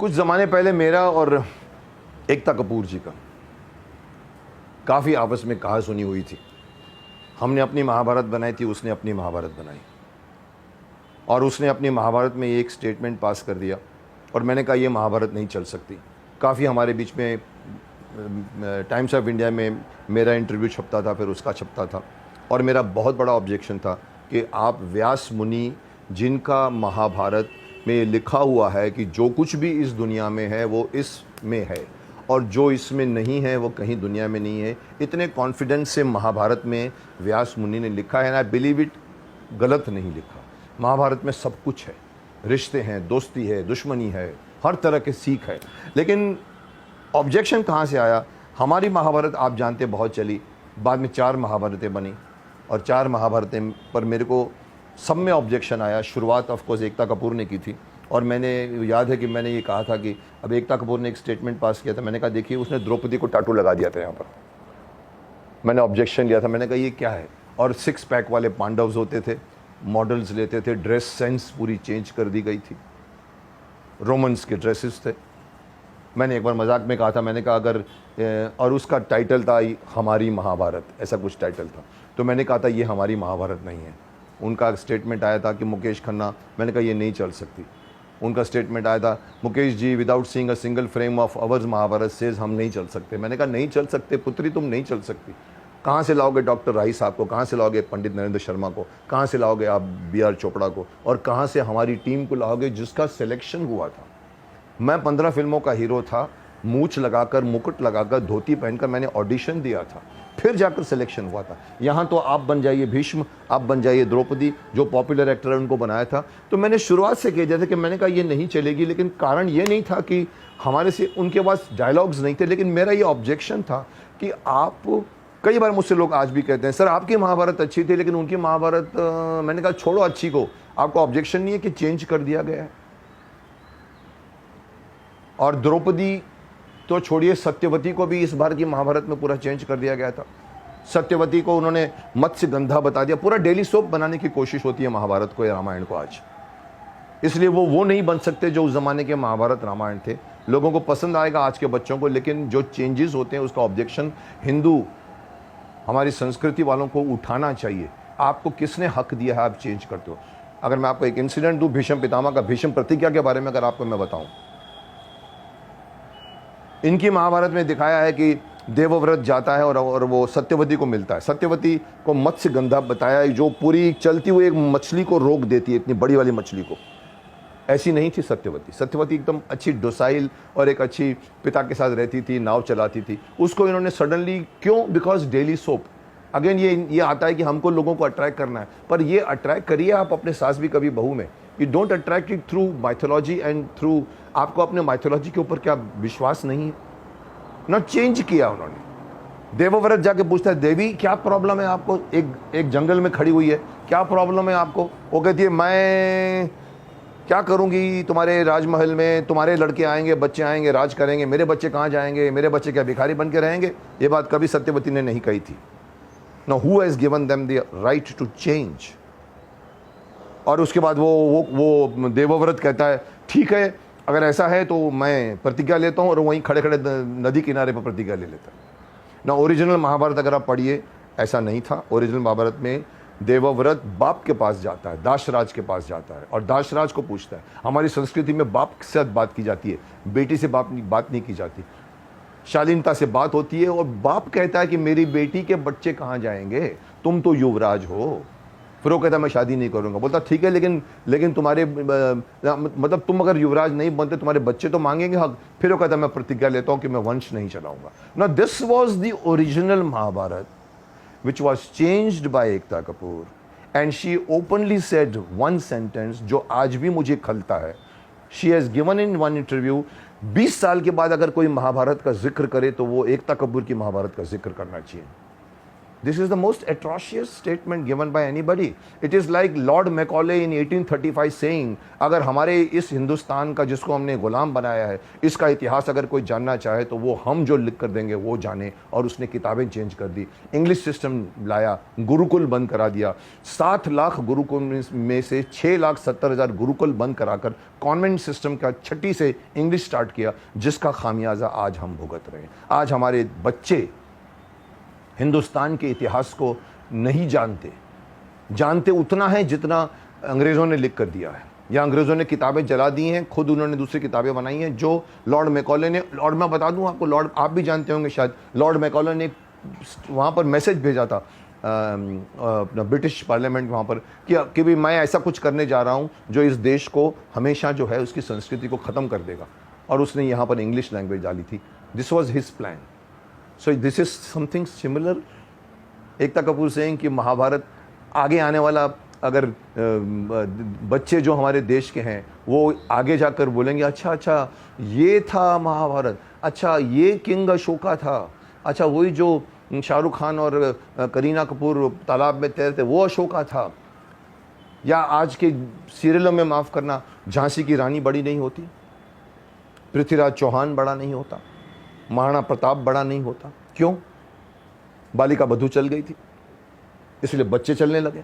कुछ ज़माने पहले मेरा और एकता कपूर जी का काफ़ी आपस में कहा सुनी हुई थी। हमने अपनी महाभारत बनाई थी, उसने अपनी महाभारत बनाई, और उसने अपनी महाभारत में एक स्टेटमेंट पास कर दिया और मैंने कहा ये महाभारत नहीं चल सकती। काफ़ी हमारे बीच में टाइम्स ऑफ इंडिया में मेरा इंटरव्यू छपता था, फिर उसका छपता था, और मेरा बहुत बड़ा ऑब्जेक्शन था कि आप व्यास मुनि, जिनका महाभारत में लिखा हुआ है कि जो कुछ भी इस दुनिया में है वो इसमें है और जो इसमें नहीं है वो कहीं दुनिया में नहीं है, इतने कॉन्फिडेंस से महाभारत में व्यास मुनि ने लिखा है, ना बिलीव इट, गलत नहीं लिखा। महाभारत में सब कुछ है, रिश्ते हैं, दोस्ती है, दुश्मनी है, हर तरह के सीख है। लेकिन ऑब्जेक्शन कहाँ से आया? हमारी महाभारत आप जानते बहुत चली, बाद में 4 महाभारतें बनी और 4 महाभारतें पर मेरे को सब में ऑब्जेक्शन आया। शुरुआत ऑफ कोर्स एकता कपूर ने की थी, और मैंने याद है कि मैंने ये कहा था कि अब एकता कपूर ने एक स्टेटमेंट पास किया था, मैंने कहा देखिए उसने द्रौपदी को टाटू लगा दिया था यहाँ पर। मैंने ऑब्जेक्शन लिया था, मैंने कहा ये क्या है? और 6 पैक वाले पांडव्स होते थे, मॉडल्स लेते थे, ड्रेस सेंस पूरी चेंज कर दी गई थी, रोमन्स के ड्रेसेस थे। मैंने एक बार मजाक में कहा था, मैंने कहा अगर और उसका टाइटल था हमारी महाभारत, ऐसा कुछ टाइटल था, तो मैंने कहा था ये हमारी महाभारत नहीं है। उनका स्टेटमेंट आया था कि मुकेश खन्ना, मैंने कहा ये नहीं चल सकती। उनका स्टेटमेंट आया था Mukesh ji without seeing a single frame of ours Mahabharat says हम नहीं चल सकते। मैंने कहा नहीं चल सकते पुत्री, तुम नहीं चल सकती। कहाँ से लाओगे डॉक्टर राही साहब को, कहाँ से लाओगे पंडित नरेंद्र शर्मा को, कहाँ से लाओगे आप BR चोपड़ा को, और कहाँ से हमारी टीम को लाओगे जिसका सिलेक्शन हुआ था? मैं 15 फिल्मों का हीरो था, मूछ लगाकर, मुकुट लगाकर, धोती पहनकर मैंने ऑडिशन दिया था, फिर जाकर सिलेक्शन हुआ था। यहाँ तो आप बन जाइए भीष्म, आप बन जाइए द्रौपदी, जो पॉपुलर एक्टर है उनको बनाया था। तो मैंने शुरुआत से कह दिया था कि मैंने कहा ये नहीं चलेगी, लेकिन कारण ये नहीं था कि हमारे से उनके पास डायलॉग्स नहीं थे, लेकिन मेरा ये ऑब्जेक्शन था कि आप, कई बार मुझसे लोग आज भी कहते हैं सर आपकी महाभारत अच्छी थी लेकिन उनकी महाभारत, मैंने कहा छोड़ो अच्छी को, आपको ऑब्जेक्शन नहीं है कि चेंज कर दिया गया है? और द्रौपदी तो छोड़िए, सत्यवती को भी इस बार की महाभारत में पूरा चेंज कर दिया गया था। सत्यवती को उन्होंने मत्स्य गंधा बता दिया। पूरा डेली सोप बनाने की कोशिश होती है महाभारत को या रामायण को आज, इसलिए वो नहीं बन सकते जो उस जमाने के महाभारत रामायण थे। लोगों को पसंद आएगा आज के बच्चों को, लेकिन जो चेंजेस होते हैं उसका ऑब्जेक्शन हिंदू, हमारी संस्कृति वालों को उठाना चाहिए। आपको किसने हक दिया है आप चेंज करते हो? अगर मैं आपको एक इंसिडेंट दूं भीष्म पितामह का, भीष्म प्रतिज्ञा के बारे में अगर आपको मैं बताऊं, इनकी महाभारत में दिखाया है कि देवव्रत जाता है और वो सत्यवती को मिलता है। सत्यवती को मत्स्य गंधा बताया है जो पूरी चलती हुई एक मछली को रोक देती है, इतनी बड़ी वाली मछली को। ऐसी नहीं थी सत्यवती। सत्यवती एकदम अच्छी डोसाइल और एक अच्छी पिता के साथ रहती थी, नाव चलाती थी। उसको इन्होंने सडनली क्यों? Because daily soap. अगेन ये आता है कि हमको लोगों को अट्रैक्ट करना है, पर ये अट्रैक्ट करिए आप अपने सास भी कभी बहू में। You don't attract it through mythology and through, आपको अपने माइथोलॉजी के ऊपर क्या विश्वास नहीं है? ना चेंज किया उन्होंने। देवव्रत जाके पूछता है देवी क्या प्रॉब्लम है आपको? एक जंगल में खड़ी हुई है, क्या प्रॉब्लम है आपको? वो कहती है मैं क्या करूंगी तुम्हारे राजमहल में, तुम्हारे लड़के आएंगे, बच्चे आएंगे, राज करेंगे, मेरे बच्चे कहाँ जाएंगे? मेरे बच्चे क्या भिखारी बन के रहेंगे? ये बात कभी सत्यवती ने नहीं कही थी। No, who has given them the right to change? और उसके बाद वो देवव्रत कहता है ठीक है अगर ऐसा है तो मैं प्रतिज्ञा लेता हूँ, और वहीं खड़े खड़े नदी किनारे पर प्रतिज्ञा ले लेता है ना। ओरिजिनल महाभारत अगर आप पढ़िए ऐसा नहीं था। ओरिजिनल महाभारत में देवव्रत बाप के पास जाता है, दाशराज के पास जाता है और दाशराज को पूछता है। हमारी संस्कृति में बाप के साथ बात की जाती है, बेटी से बात नहीं की जाती। शालीनता से बात होती है और बाप कहता है कि मेरी बेटी के बच्चे कहाँ जाएंगे, तुम तो युवराज हो। फिर वो कहता मैं शादी नहीं करूंगा। बोलता ठीक है लेकिन तुम्हारे मतलब तुम अगर युवराज नहीं बनते तुम्हारे बच्चे तो मांगेंगे हक। फिर वो कहता मैं प्रतिज्ञा लेता हूं कि मैं वंश नहीं चलाऊंगा। ना this was the original Mahabharata which was changed by Ekta Kapoor, and she openly said one sentence जो आज भी मुझे खलता है। She has given in one interview, 20 साल के बाद अगर कोई महाभारत का जिक्र करे तो वो एकता कपूर की महाभारत का जिक्र करना चाहिए। This is the most atrocious statement given by anybody. It is like Lord Macaulay in 1835 saying, अगर हमारे इस हिंदुस्तान का जिसको हमने गुलाम बनाया है इसका इतिहास अगर कोई जानना चाहे तो वो हम जो लिख कर देंगे वो जाने। और उसने किताबें चेंज कर दी, इंग्लिश सिस्टम लाया, गुरुकुल बंद करा दिया। 7 लाख गुरुकुल में से 6,70,000 गुरुकुल बंद कराकर कॉन्वेंट सिस्टम का 6ठी से इंग्लिश स्टार्ट किया, जिसका खामियाजा आज हम भुगत रहे हैं। आज हमारे बच्चे हिंदुस्तान के इतिहास को नहीं जानते उतना है जितना अंग्रेज़ों ने लिख कर दिया है, या अंग्रेज़ों ने किताबें जला दी हैं, खुद उन्होंने दूसरी किताबें बनाई हैं जो लॉर्ड मैकॉले ने। और मैं बता दूं आपको, लॉर्ड, आप भी जानते होंगे शायद, लॉर्ड मैकॉले ने वहाँ पर मैसेज भेजा था अपना ब्रिटिश पार्लियामेंट वहाँ पर कि भी मैं ऐसा कुछ करने जा रहा हूँ जो इस देश को हमेशा जो है उसकी संस्कृति को ख़त्म कर देगा। और उसने यहाँ पर इंग्लिश लैंग्वेज डाली थी। This was his plan. So this is something similar. Ekta Kapoor saying कि महाभारत आगे आने वाला, अगर बच्चे जो हमारे देश के हैं वो आगे जाकर बोलेंगे अच्छा ये था महाभारत, अच्छा ये किंग अशोका था, अच्छा वही जो शाहरुख खान और करीना कपूर तालाब में तैरते वो अशोका था। या आज के सीरियलों में, माफ़ करना, झांसी की रानी बड़ी नहीं होती, पृथ्वीराज चौहान बड़ा नहीं होता, महाराणा प्रताप बड़ा नहीं होता। क्यों? बालिका बधू चल गई थी, इसलिए बच्चे चलने लगे।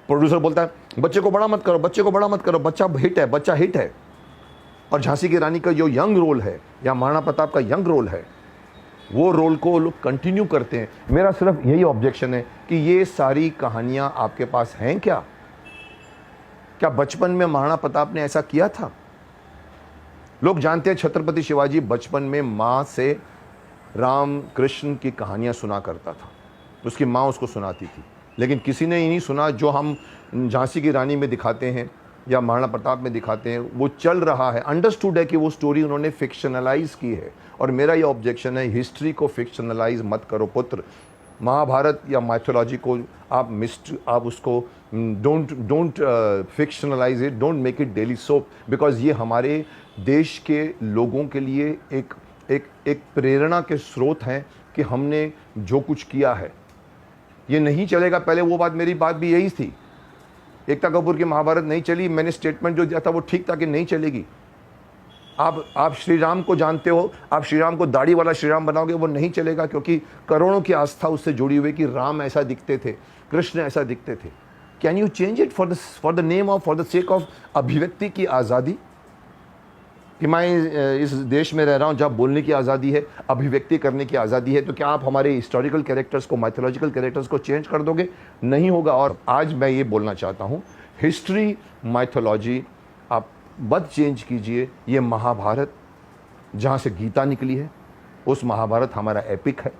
प्रोड्यूसर बोलता है बच्चे को बड़ा मत करो, बच्चे को बड़ा मत करो, बच्चा हिट है। और झांसी की रानी का जो यंग रोल है या महाराणा प्रताप का यंग रोल है, वो रोल को लोग कंटिन्यू करते हैं। मेरा सिर्फ यही ऑब्जेक्शन है कि ये सारी कहानियां आपके पास हैं क्या? क्या बचपन में महाराणा प्रताप ने ऐसा किया था? लोग जानते हैं छत्रपति शिवाजी बचपन में माँ से राम कृष्ण की कहानियाँ सुना करता था, उसकी माँ उसको सुनाती थी। लेकिन किसी ने ही नहीं सुना जो हम झांसी की रानी में दिखाते हैं या महाराणा प्रताप में दिखाते हैं। वो चल रहा है, अंडरस्टूड है कि वो स्टोरी उन्होंने फिक्शनलाइज की है। और मेरा ये ऑब्जेक्शन है, हिस्ट्री को फिक्शनलाइज मत करो पुत्र। महाभारत या माइथोलॉजी को आप उसको don't fictionalise it, don't make it daily soap, because ये हमारे देश के लोगों के लिए एक प्रेरणा के स्रोत हैं कि हमने जो कुछ किया है ये नहीं चलेगा। पहले वो बात, मेरी बात भी यही थी, एकता कपूर की महाभारत नहीं चली, मैंने स्टेटमेंट जो दिया था वो ठीक था कि नहीं चलेगी। आप श्री राम को जानते हो, आप श्री राम को दाढ़ी वाला श्री राम बनाओगे, वो नहीं चलेगा, क्योंकि करोड़ों की आस्था उससे जुड़ी हुई कि राम ऐसा दिखते थे, कृष्ण ऐसा दिखते थे। Can you change it for the name of, for the sake of अभिव्यक्ति की आज़ादी? कि मैं इस देश में रह रहा हूँ जहाँ बोलने की आज़ादी है, अभिव्यक्ति करने की आज़ादी है, तो क्या आप हमारे हिस्टोरिकल कैरेक्टर्स को, माइथोलॉजिकल कैरेक्टर्स को चेंज कर दोगे? नहीं होगा। और आज मैं ये बोलना चाहता हूँ, हिस्ट्री, माइथोलॉजी आप मत चेंज कीजिए। ये महाभारत जहाँ से गीता निकली है, उस महाभारत हमारा एपिक है।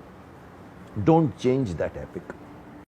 Don't change that epic.